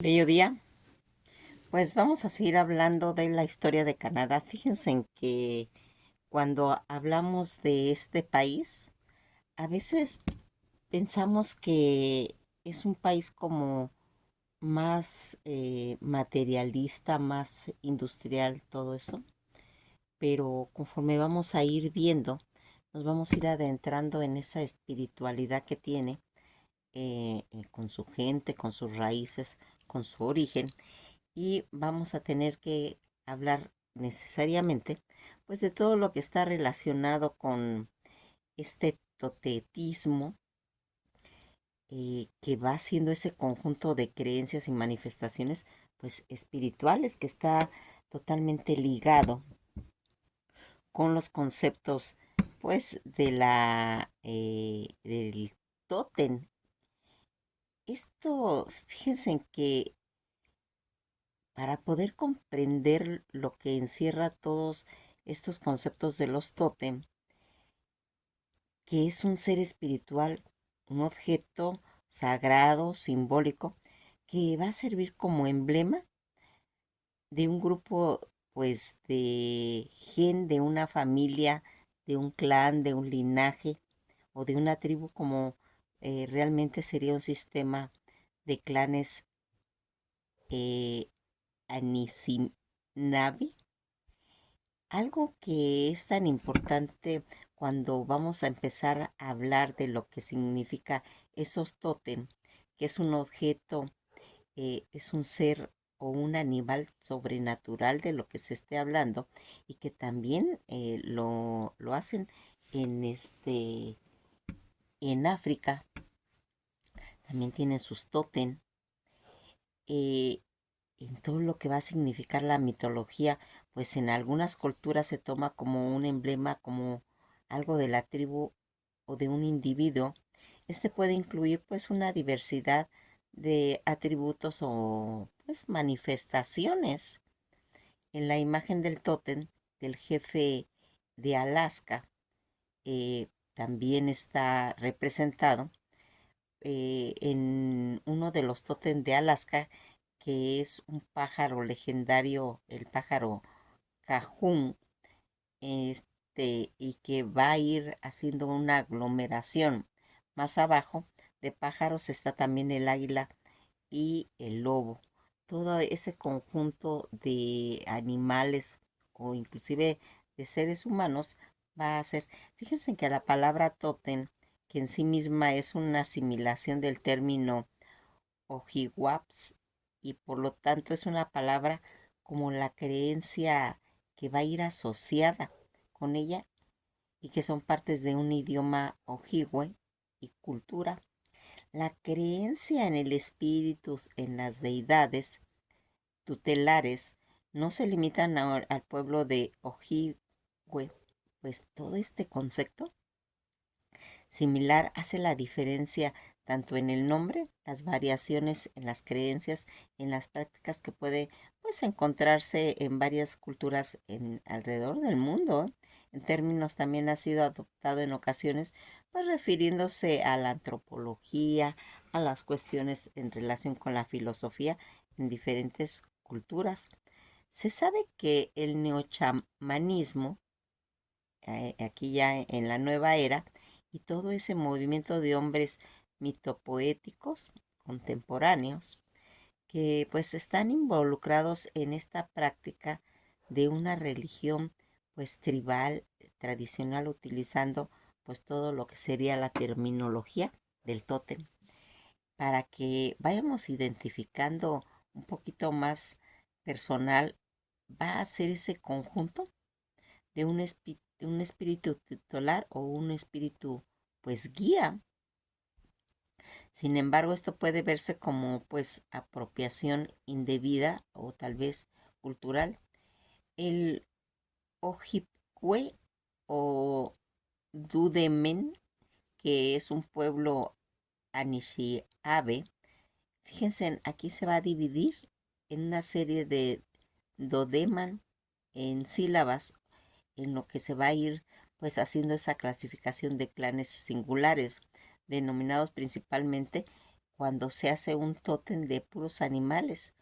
Bello día. Pues vamos a seguir hablando de la historia de Canadá. Fíjense en que cuando hablamos de este país, a veces pensamos que es un país como más materialista, más industrial, todo eso. Pero conforme vamos a ir viendo, nos vamos a ir adentrando en esa espiritualidad que tiene con su gente, con sus raíces, con su origen y vamos a tener que hablar necesariamente pues de todo lo que está relacionado con este totetismo que va siendo ese conjunto de creencias y manifestaciones pues espirituales que está totalmente ligado con los conceptos pues de del tótem. Esto, fíjense en que para poder comprender lo que encierra todos estos conceptos de los tótem, que es un ser espiritual, un objeto sagrado, simbólico, que va a servir como emblema de un grupo, pues, de gen, de una familia, de un clan, de un linaje o de una tribu, como realmente sería un sistema de clanes eh, Anisinabi. Algo que es tan importante cuando vamos a empezar a hablar de lo que significa esos tótem, que es un objeto, es un ser o un animal sobrenatural de lo que se esté hablando y que también lo hacen en en África, también tienen sus tótem. eh, en todo lo que va a significar la mitología, pues en algunas culturas se toma como un emblema, como algo de la tribu o de un individuo. Este puede incluir pues una diversidad de atributos o pues manifestaciones. En la imagen del tótem del jefe de Alaska también está representado en uno de los tótems de Alaska, que es un pájaro legendario, el pájaro cajún, y que va a ir haciendo una aglomeración. Más abajo de pájaros está también el águila y el lobo. Todo ese conjunto de animales o inclusive de seres humanos va a ser, fíjense que la palabra tótem, que en sí misma es una asimilación del término Ojibwaps y por lo tanto es una palabra como la creencia que va a ir asociada con ella y que son partes de un idioma ojibwe y cultura. La creencia en el espíritu, en las deidades tutelares, no se limitan al pueblo de Ojibwe, pues todo este concepto similar hace la diferencia tanto en el nombre, las variaciones en las creencias, en las prácticas que puede pues encontrarse en varias culturas alrededor del mundo. En términos también ha sido adoptado en ocasiones pues refiriéndose a la antropología, a las cuestiones en relación con la filosofía en diferentes culturas. Se sabe que el neochamanismo aquí ya en la nueva era, y todo ese movimiento de hombres mitopoéticos contemporáneos que pues están involucrados en esta práctica de una religión pues tribal, tradicional, utilizando pues todo lo que sería la terminología del tótem, para que vayamos identificando un poquito más personal, va a ser ese conjunto de un espíritu titular o un espíritu pues guía. Sin embargo, esto puede verse como pues apropiación indebida o tal vez cultural. El Ojibwe o Dudemen, que es un pueblo Anishinaabe, fíjense, aquí se va a dividir en una serie de dodeman en sílabas en lo que se va a ir pues haciendo esa clasificación de clanes singulares, denominados principalmente cuando se hace un tótem de puros animales,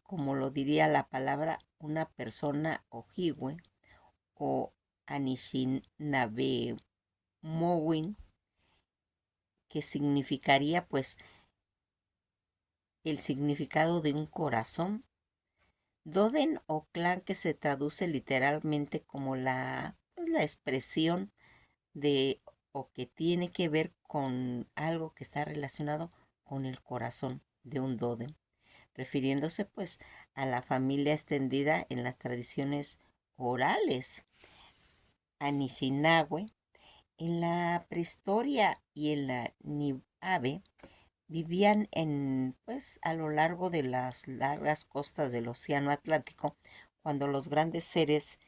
como lo diría la palabra una persona ojigüe o Anishinaabe Mowin, que significaría pues el significado de un corazón. Doden o clan, que se traduce literalmente como la expresión de o que tiene que ver con algo que está relacionado con el corazón de un Doden, refiriéndose pues a la familia extendida en las tradiciones orales. Anishinaabe, en la prehistoria y en la Niave, vivían pues, a lo largo de las largas costas del Océano Atlántico cuando los grandes seres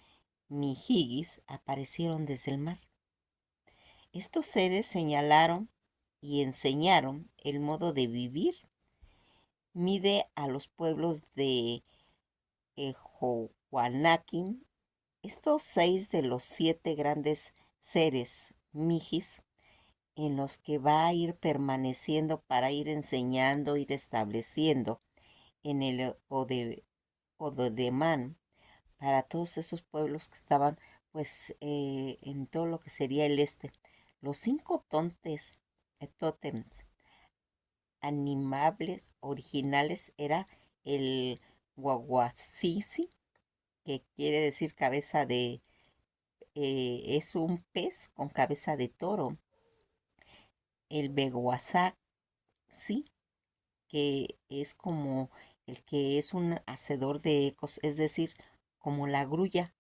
Mijigis aparecieron desde el mar. Estos seres señalaron y enseñaron el modo de vivir. Mide a los pueblos de Ejohuanaquim. Estos 6 de los 7 grandes seres Mijis en los que va a ir permaneciendo para ir enseñando, ir estableciendo en el Ododemán para todos esos pueblos que estaban pues en todo lo que sería el este. Los 5 tótems animables originales era el Guaguasisi, que quiere decir cabeza de, es un pez con cabeza de toro. El Beguasac, sí, que es como el que es un hacedor de ecos, es decir, como la grulla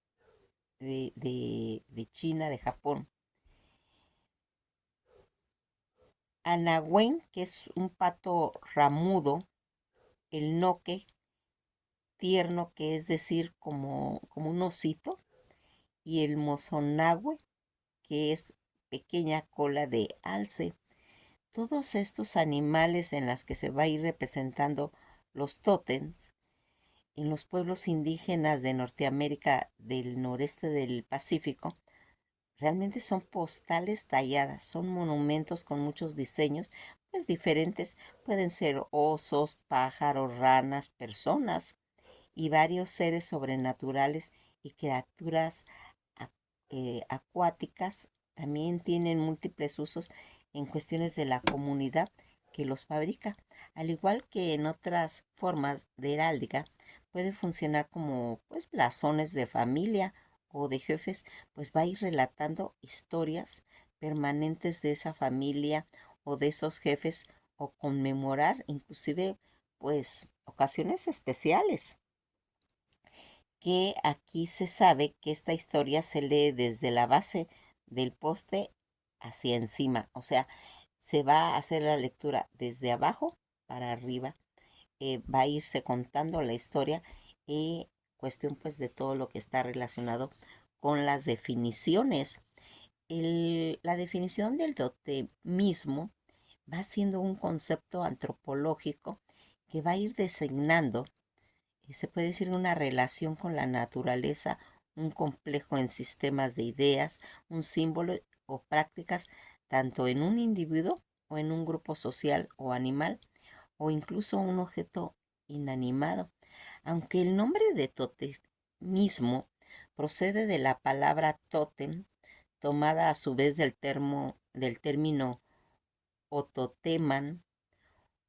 de China, de Japón. Anagüen, que es un pato ramudo. El noque, tierno, que es decir, como un osito. Y el mozonagüe, que es pequeña cola de alce. Todos estos animales en las que se va a ir representando los tótems en los pueblos indígenas de Norteamérica del noreste del Pacífico, realmente son postales talladas, son monumentos con muchos diseños, pues diferentes, pueden ser osos, pájaros, ranas, personas y varios seres sobrenaturales y criaturas acuáticas. También tienen múltiples usos en cuestiones de la comunidad que los fabrica, al igual que en otras formas de heráldica, puede funcionar como pues blasones de familia o de jefes, pues va a ir relatando historias permanentes de esa familia o de esos jefes o conmemorar inclusive pues ocasiones especiales, que aquí se sabe que esta historia se lee desde la base del poste hacia encima, o sea, se va a hacer la lectura desde abajo para arriba, va a irse contando la historia y cuestión pues de todo lo que está relacionado con las definiciones. La definición del totemismo va siendo un concepto antropológico que va a ir designando, se puede decir, una relación con la naturaleza, un complejo en sistemas de ideas, un símbolo o prácticas, tanto en un individuo o en un grupo social o animal, o incluso un objeto inanimado. Aunque el nombre de totemismo procede de la palabra tótem, tomada a su vez del término ototeman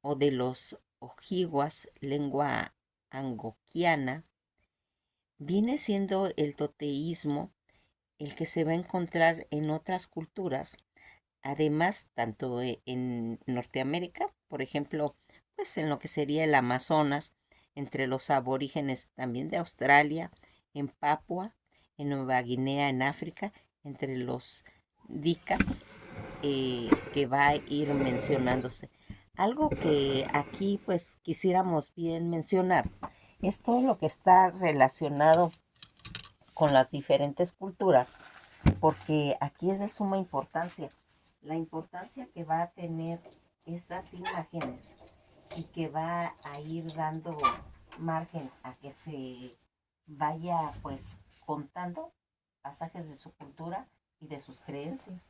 o de los ojiguas, lengua angoquiana, viene siendo el toteísmo el que se va a encontrar en otras culturas, además tanto en Norteamérica, por ejemplo, pues en lo que sería el Amazonas, entre los aborígenes también de Australia, en Papua, en Nueva Guinea, en África, entre los dicas, que va a ir mencionándose. Algo que aquí pues quisiéramos bien mencionar es todo lo que está relacionado con las diferentes culturas, porque aquí es de suma importancia la importancia que va a tener estas imágenes y que va a ir dando margen a que se vaya pues contando pasajes de su cultura y de sus creencias.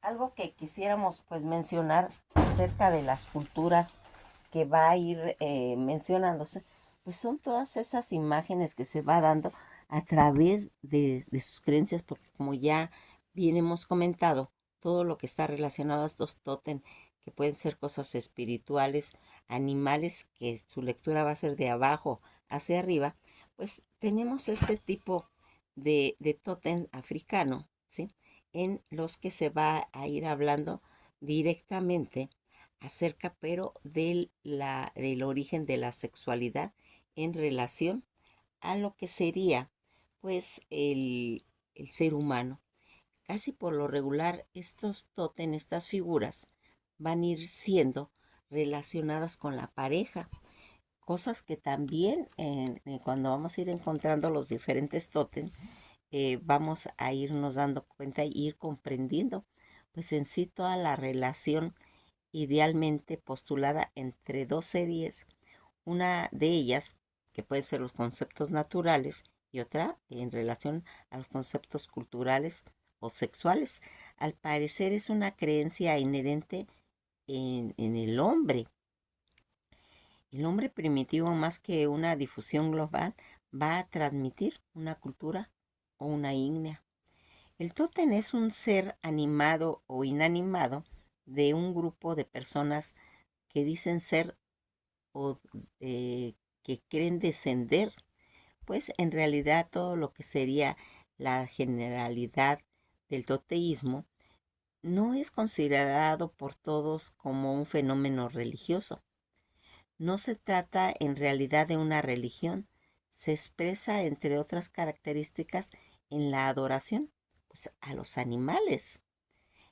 Algo que quisiéramos pues mencionar acerca de las culturas que va a ir mencionándose, pues son todas esas imágenes que se va dando a través de sus creencias, porque como ya bien hemos comentado, todo lo que está relacionado a estos tótem, que pueden ser cosas espirituales, animales, que su lectura va a ser de abajo hacia arriba, pues tenemos este tipo de tótem africano, ¿sí? En los que se va a ir hablando directamente acerca, pero del origen de la sexualidad en relación a lo que sería, pues, el ser humano. Casi por lo regular, estos tótem, estas figuras, van a ir siendo relacionadas con la pareja, cosas que también cuando vamos a ir encontrando los diferentes tótem, vamos a irnos dando cuenta y ir comprendiendo, pues en sí toda la relación idealmente postulada entre dos series, una de ellas que puede ser los conceptos naturales y otra en relación a los conceptos culturales o sexuales. Al parecer es una creencia inherente en el hombre. El hombre primitivo, más que una difusión global, va a transmitir una cultura o una ígnea. El tótem es un ser animado o inanimado de un grupo de personas que dicen ser o que creen descender, pues en realidad todo lo que sería la generalidad del toteísmo no es considerado por todos como un fenómeno religioso. No se trata en realidad de una religión, se expresa entre otras características en la adoración, pues, a los animales.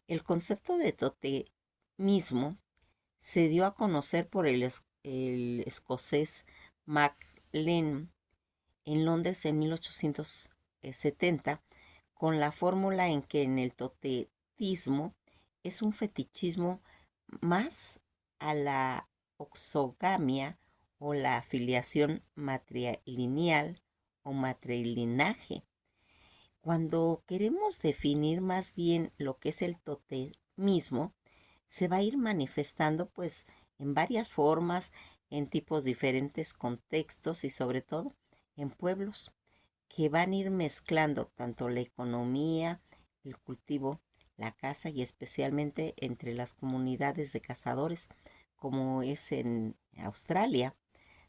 El concepto de totemismo se dio a conocer por el escocés Maclen en Londres en 1870 con la fórmula en que en el totetismo es un fetichismo más a la oxogamia o la afiliación matrilineal o matrilinaje. Cuando queremos definir más bien lo que es el totemismo, se va a ir manifestando pues en varias formas, en tipos diferentes contextos y sobre todo en pueblos que van a ir mezclando tanto la economía, el cultivo, la caza y especialmente entre las comunidades de cazadores, como es en Australia.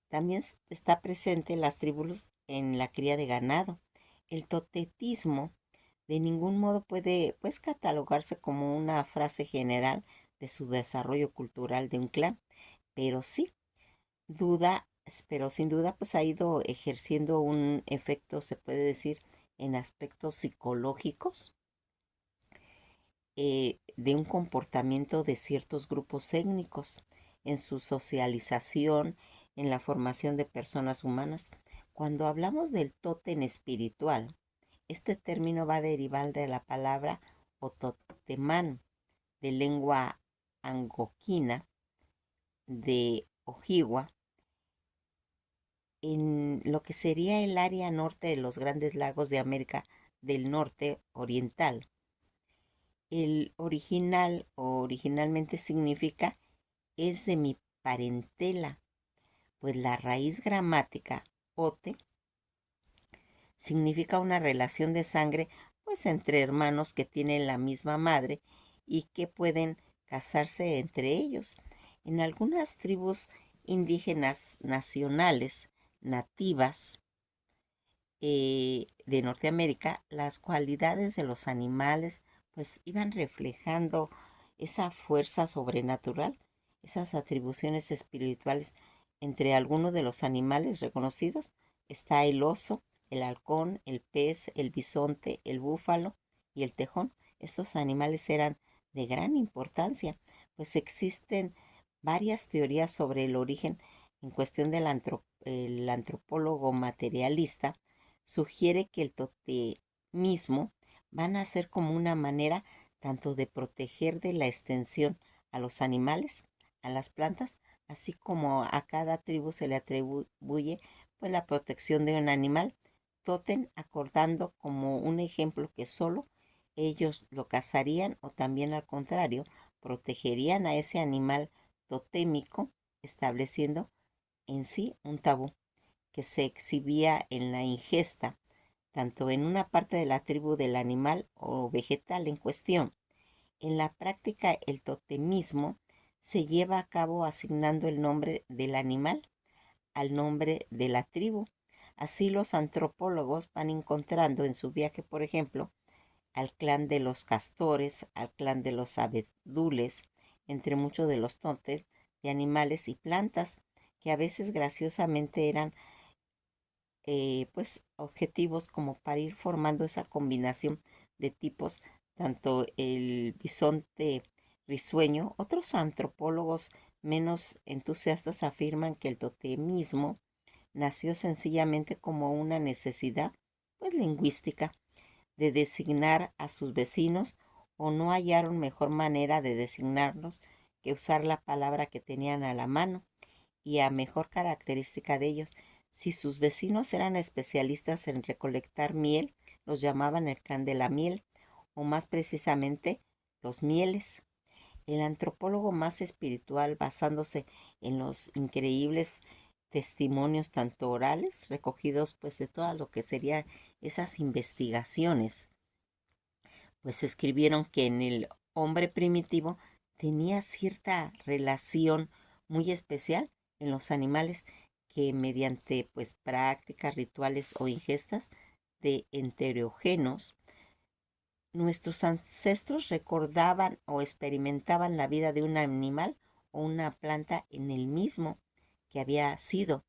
También está presente las tribus en la cría de ganado. El totetismo de ningún modo puede pues catalogarse como una frase general de su desarrollo cultural de un clan, pero sí duda, pero sin duda pues ha ido ejerciendo un efecto, se puede decir, en aspectos psicológicos de un comportamiento de ciertos grupos étnicos, en su socialización, en la formación de personas humanas. Cuando hablamos del tótem espiritual, este término va a derivar de la palabra ototemán, de lengua angoquina, de Ojibwa, en lo que sería el área norte de los Grandes Lagos de América del Norte Oriental. El original o originalmente significa es de mi parentela, pues la raíz gramática ote significa una relación de sangre pues entre hermanos que tienen la misma madre y que pueden casarse entre ellos. En algunas tribus indígenas nacionales, nativas, de Norteamérica, las cualidades de los animales pues iban reflejando esa fuerza sobrenatural, esas atribuciones espirituales. Entre algunos de los animales reconocidos está el oso, el halcón, el pez, el bisonte, el búfalo y el tejón. Estos animales eran de gran importancia, pues existen varias teorías sobre el origen en cuestión del el antropólogo materialista sugiere que el totemismo van a ser como una manera tanto de proteger de la extensión a los animales, a las plantas, así como a cada tribu se le atribuye pues la protección de un animal, tótem acordando como un ejemplo que solo ellos lo cazarían o también al contrario, protegerían a ese animal totémico, estableciendo en sí un tabú que se exhibía en la ingesta, tanto en una parte de la tribu del animal o vegetal en cuestión. En la práctica, el totemismo se lleva a cabo asignando el nombre del animal al nombre de la tribu. Así los antropólogos van encontrando en su viaje, por ejemplo, al clan de los castores, al clan de los abedules, entre muchos de los tótems de animales y plantas, que a veces graciosamente eran pues objetivos como para ir formando esa combinación de tipos, tanto el bisonte risueño. Otros antropólogos menos entusiastas afirman que el totemismo nació sencillamente como una necesidad pues lingüística de designar a sus vecinos, o no hallaron mejor manera de designarlos que usar la palabra que tenían a la mano y a mejor característica de ellos. Si sus vecinos eran especialistas en recolectar miel, los llamaban el clan de la miel, o más precisamente los mieles. El antropólogo más espiritual, basándose en los increíbles testimonios tanto orales recogidos pues de todo lo que serían esas investigaciones, pues escribieron que en el hombre primitivo tenía cierta relación muy especial en los animales, que mediante pues prácticas, rituales o ingestas de enterogenos, nuestros ancestros recordaban o experimentaban la vida de un animal o una planta en el mismo que había sido,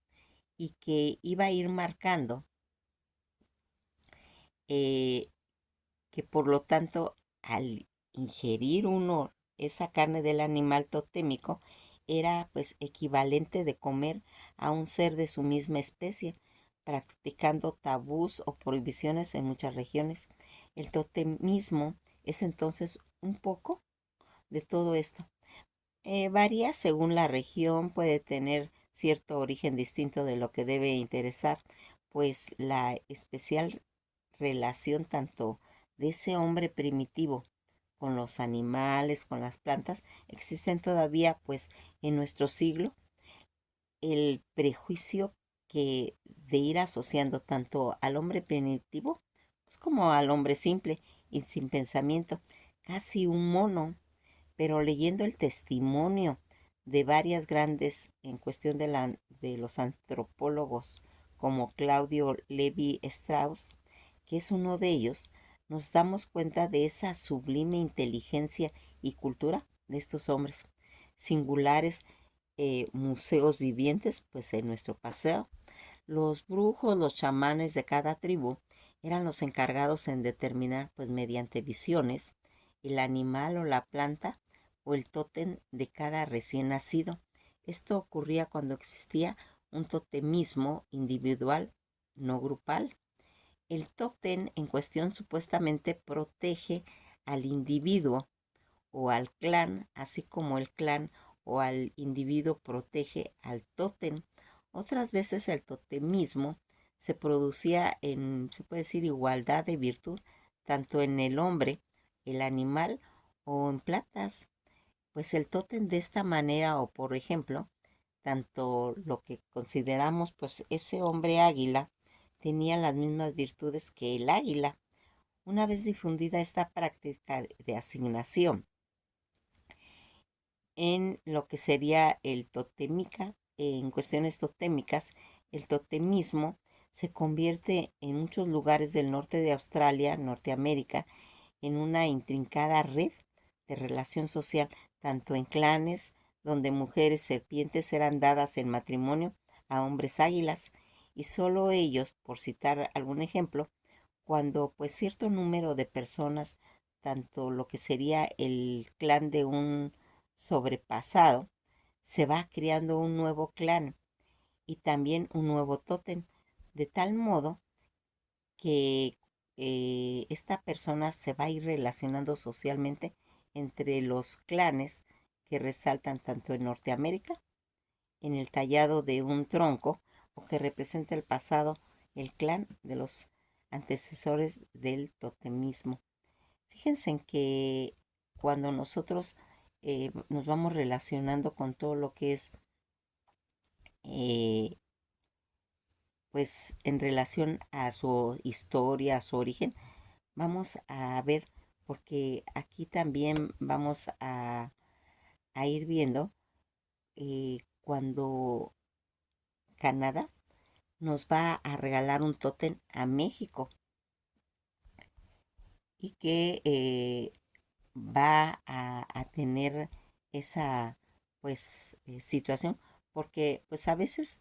y que iba a ir marcando eh, que por lo tanto al ingerir uno esa carne del animal totémico era pues equivalente de comer a un ser de su misma especie, practicando tabús o prohibiciones en muchas regiones. El totemismo es entonces un poco de todo esto. Varía según la región, puede tener cierto origen distinto de lo que debe interesar, pues la especial relación tanto de ese hombre primitivo con los animales, con las plantas, existen todavía pues en nuestro siglo. El prejuicio que de ir asociando tanto al hombre primitivo pues, como al hombre simple y sin pensamiento, casi un mono, pero leyendo el testimonio de varias grandes en cuestión de los antropólogos como Claudio Levi Strauss, que es uno de ellos, nos damos cuenta de esa sublime inteligencia y cultura de estos hombres, singulares museos vivientes, pues en nuestro paseo. Los brujos, los chamanes de cada tribu eran los encargados en determinar, pues mediante visiones, el animal o la planta o el tótem de cada recién nacido. Esto ocurría cuando existía un totemismo individual, no grupal. El tótem en cuestión supuestamente protege al individuo o al clan, así como el clan o al individuo protege al tótem. Otras veces el totemismo se producía en, se puede decir, igualdad de virtud, tanto en el hombre, el animal o en plantas. Pues el tótem de esta manera, o por ejemplo, tanto lo que consideramos, pues ese hombre águila tenía las mismas virtudes que el águila. Una vez difundida esta práctica de asignación en lo que sería el totémica, en cuestiones totémicas, el totemismo se convierte en muchos lugares del norte de Australia, Norteamérica, en una intrincada red de relación social, tanto en clanes, donde mujeres serpientes eran dadas en matrimonio a hombres águilas, y solo ellos, por citar algún ejemplo, cuando pues cierto número de personas, tanto lo que sería el clan de un sobrepasado, se va creando un nuevo clan y también un nuevo tótem, de tal modo que esta persona se va a ir relacionando socialmente entre los clanes que resaltan tanto en Norteamérica, en el tallado de un tronco, o que representa el pasado, el clan de los antecesores del totemismo. Fíjense en que cuando nosotros nos vamos relacionando con todo lo que es, eh, pues en relación a su historia, a su origen, vamos a ver, porque aquí también vamos a ir viendo cuando Canadá nos va a regalar un tótem a México y que va a tener esa pues situación, porque pues a veces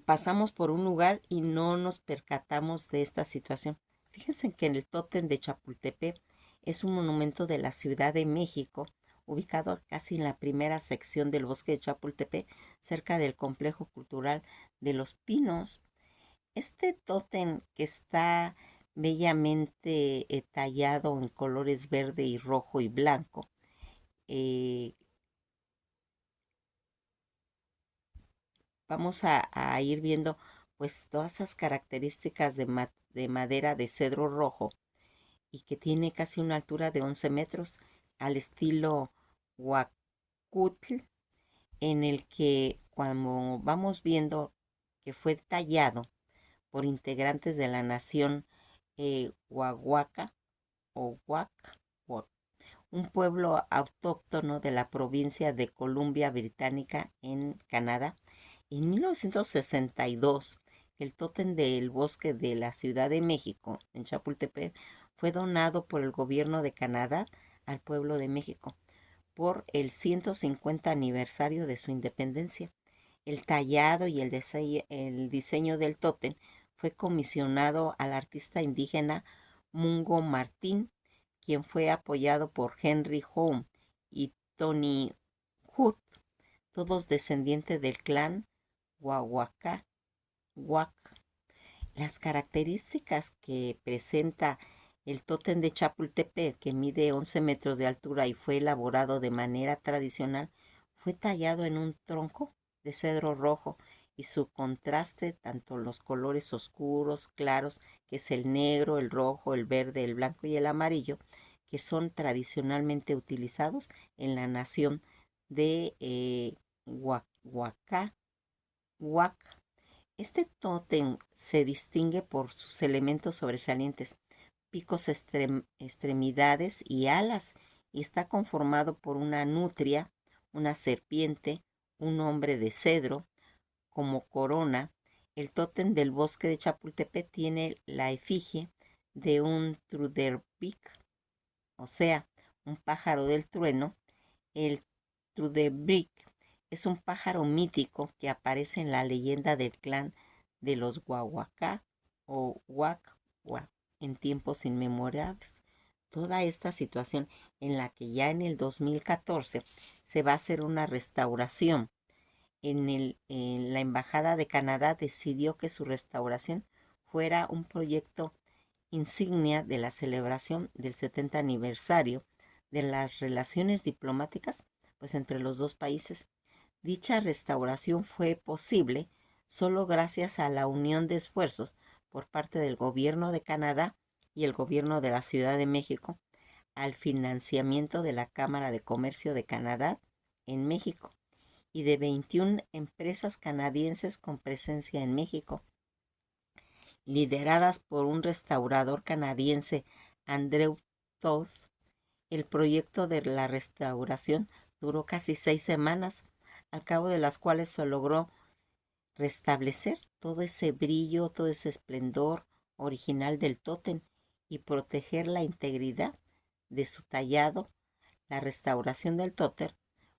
pasamos por un lugar y no nos percatamos de esta situación. Fíjense que en el tótem de Chapultepec es un monumento de la Ciudad de México, ubicado casi en la primera sección del bosque de Chapultepec, cerca del complejo cultural de Los Pinos. Este tótem que está bellamente tallado en colores verde y rojo y blanco, eh, vamos a ir viendo pues todas esas características de madera de cedro rojo y que tiene casi una altura de 11 metros al estilo Huacutl, en el que cuando vamos viendo que fue tallado por integrantes de la nación Huahuaca o Huac, un pueblo autóctono de la provincia de Columbia Británica en Canadá. En 1962, el tótem del bosque de la Ciudad de México, en Chapultepec, fue donado por el gobierno de Canadá al pueblo de México por el 150 aniversario de su independencia. El tallado y el diseño del tótem fue comisionado al artista indígena Mungo Martín, quien fue apoyado por Henry Home y Tony Hood, todos descendientes del clan Huahuaca. Las características que presenta el tótem de Chapultepec, que mide 11 metros de altura y fue elaborado de manera tradicional, fue tallado en un tronco de cedro rojo y su contraste, tanto los colores oscuros, claros, que es el negro, el rojo, el verde, el blanco y el amarillo, que son tradicionalmente utilizados en la nación de Huaca. Este tótem se distingue por sus elementos sobresalientes, picos, extremidades y alas, y está conformado por una nutria, una serpiente, un hombre de cedro como corona. El tótem del bosque de Chapultepec tiene la efigie de un Truderbik, o sea, un pájaro del trueno. El Trudebrick es un pájaro mítico que aparece en la leyenda del clan de los Guahuacá o Huacua en tiempos inmemorables. Toda esta situación en la que ya en el 2014 se va a hacer una restauración. En la Embajada de Canadá decidió que su restauración fuera un proyecto insignia de la celebración del 70 aniversario de las relaciones diplomáticas pues entre los dos países. Dicha restauración fue posible solo gracias a la unión de esfuerzos por parte del gobierno de Canadá y el gobierno de la Ciudad de México al financiamiento de la Cámara de Comercio de Canadá en México y de 21 empresas canadienses con presencia en México, lideradas por un restaurador canadiense, Andrew Todd. El proyecto de la restauración duró casi 6 semanas, al cabo de las cuales se logró restablecer todo ese brillo, todo ese esplendor original del tótem y proteger la integridad de su tallado. La restauración del tótem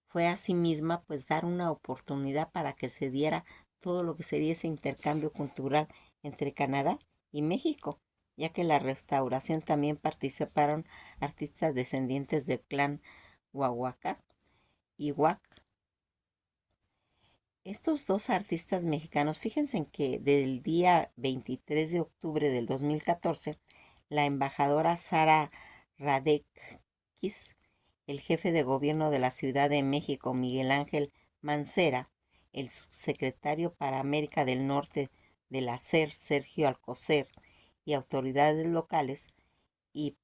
fue asimisma pues dar una oportunidad para que se diera todo lo que sería ese intercambio cultural entre Canadá y México, ya que la restauración también participaron artistas descendientes del clan Huahuaca y Huac. Estos dos artistas mexicanos, fíjense en que del día 23 de octubre del 2014, la embajadora Sara Radekis, el jefe de gobierno de la Ciudad de México, Miguel Ángel Mancera, el subsecretario para América del Norte de la SER, Sergio Alcocer, y autoridades locales y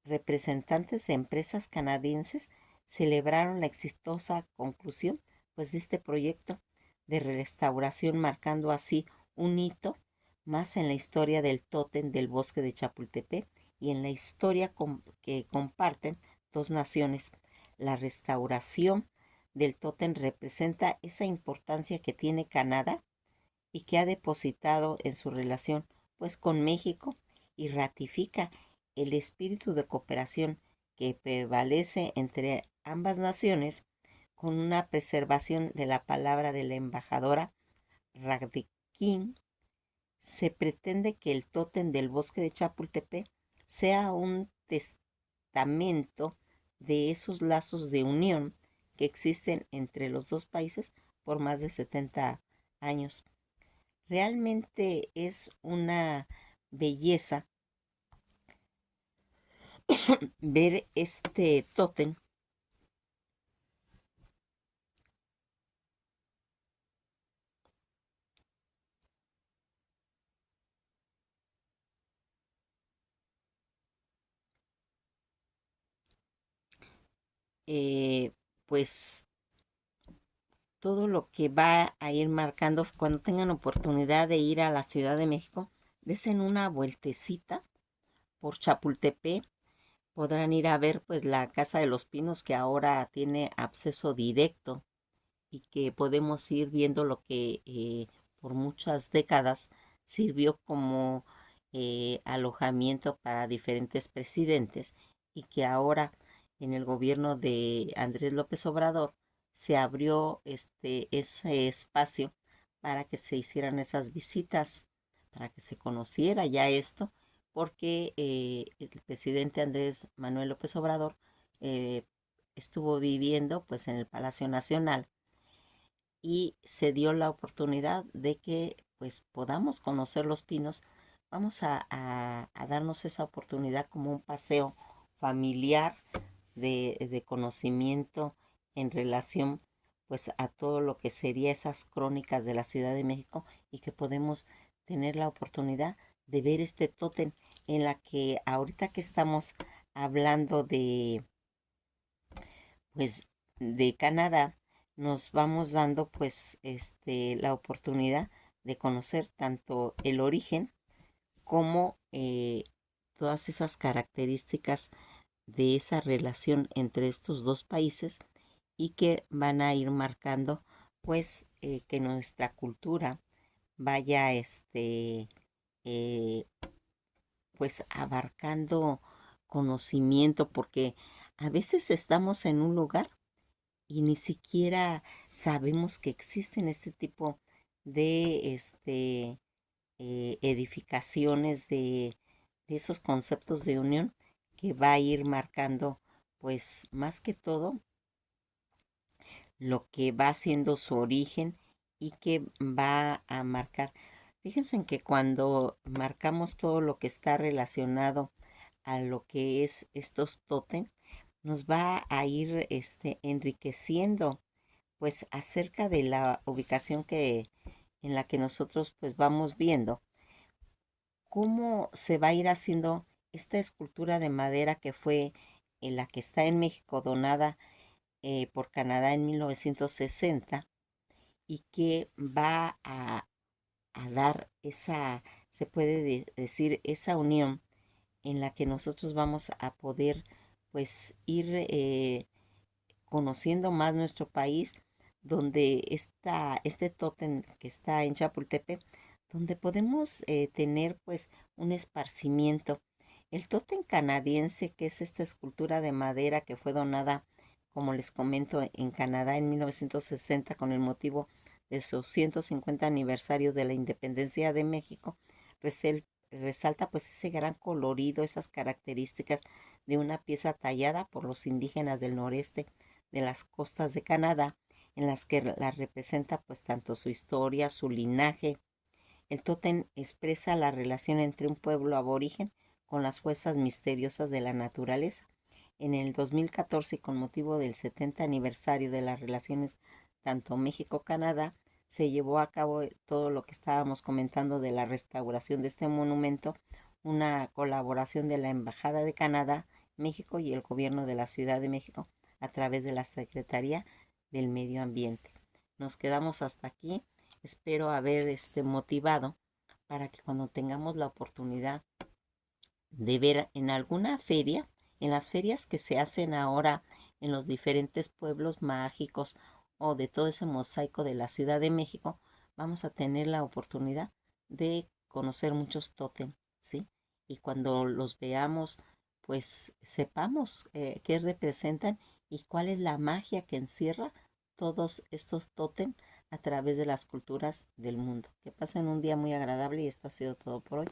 representantes de empresas canadienses celebraron la exitosa conclusión pues, de este proyecto de restauración, marcando así un hito más en la historia del tótem del bosque de Chapultepec y en la historia que comparten dos naciones. La restauración del tótem representa esa importancia que tiene Canadá y que ha depositado en su relación pues con México y ratifica el espíritu de cooperación que prevalece entre ambas naciones con una preservación de la palabra de la embajadora Ragdikin. Se pretende que el tótem del bosque de Chapultepec sea un testamento de esos lazos de unión que existen entre los dos países por más de 70 años. Realmente es una belleza ver este tótem, eh, pues todo lo que va a ir marcando cuando tengan oportunidad de ir a la Ciudad de México, desen una vueltecita por Chapultepec, podrán ir a ver pues la Casa de los Pinos que ahora tiene acceso directo y que podemos ir viendo lo que por muchas décadas sirvió como alojamiento para diferentes presidentes y que ahora en el gobierno de Andrés López Obrador se abrió ese espacio para que se hicieran esas visitas, para que se conociera ya esto, porque el presidente Andrés Manuel López Obrador eh, estuvo viviendo pues en el Palacio Nacional y se dio la oportunidad de que pues podamos conocer los pinos. Vamos a darnos esa oportunidad como un paseo familiar de conocimiento en relación pues a todo lo que sería esas crónicas de la Ciudad de México y que podemos tener la oportunidad de ver este tótem en la que ahorita que estamos hablando de pues de Canadá, nos vamos dando pues la oportunidad de conocer tanto el origen como todas esas características de esa relación entre estos dos países y que van a ir marcando pues que nuestra cultura vaya eh, pues abarcando conocimiento porque a veces estamos en un lugar y ni siquiera sabemos que existen este tipo de edificaciones de esos conceptos de unión que va a ir marcando pues más que todo lo que va siendo su origen y que va a marcar. Fíjense en que cuando marcamos todo lo que está relacionado a lo que es estos tótem, nos va a ir enriqueciendo pues acerca de la ubicación que en la que nosotros pues vamos viendo cómo se va a ir haciendo esta escultura de madera que fue en la que está en México donada por Canadá en 1960 y que va a dar esa, se puede decir, esa unión en la que nosotros vamos a poder pues ir conociendo más nuestro país, donde está este tótem que está en Chapultepec, donde podemos tener pues un esparcimiento. El tótem canadiense, que es esta escultura de madera que fue donada, como les comento, en Canadá en 1960 con el motivo de su 150 aniversario de la independencia de México, resalta pues ese gran colorido, esas características de una pieza tallada por los indígenas del noreste de las costas de Canadá, en las que la representa pues tanto su historia, su linaje. El tótem expresa la relación entre un pueblo aborigen con las fuerzas misteriosas de la naturaleza. En el 2014, con motivo del 70 aniversario de las relaciones tanto México-Canadá, se llevó a cabo todo lo que estábamos comentando de la restauración de este monumento, una colaboración de la Embajada de Canadá, México y el gobierno de la Ciudad de México a través de la Secretaría del Medio Ambiente. Nos quedamos hasta aquí. Espero haber motivado para que cuando tengamos la oportunidad de ver en alguna feria, en las ferias que se hacen ahora en los diferentes pueblos mágicos o de todo ese mosaico de la Ciudad de México, vamos a tener la oportunidad de conocer muchos tótem, ¿sí? Y cuando los veamos, pues sepamos qué representan y cuál es la magia que encierra todos estos tótem a través de las culturas del mundo. Que pasen un día muy agradable y esto ha sido todo por hoy.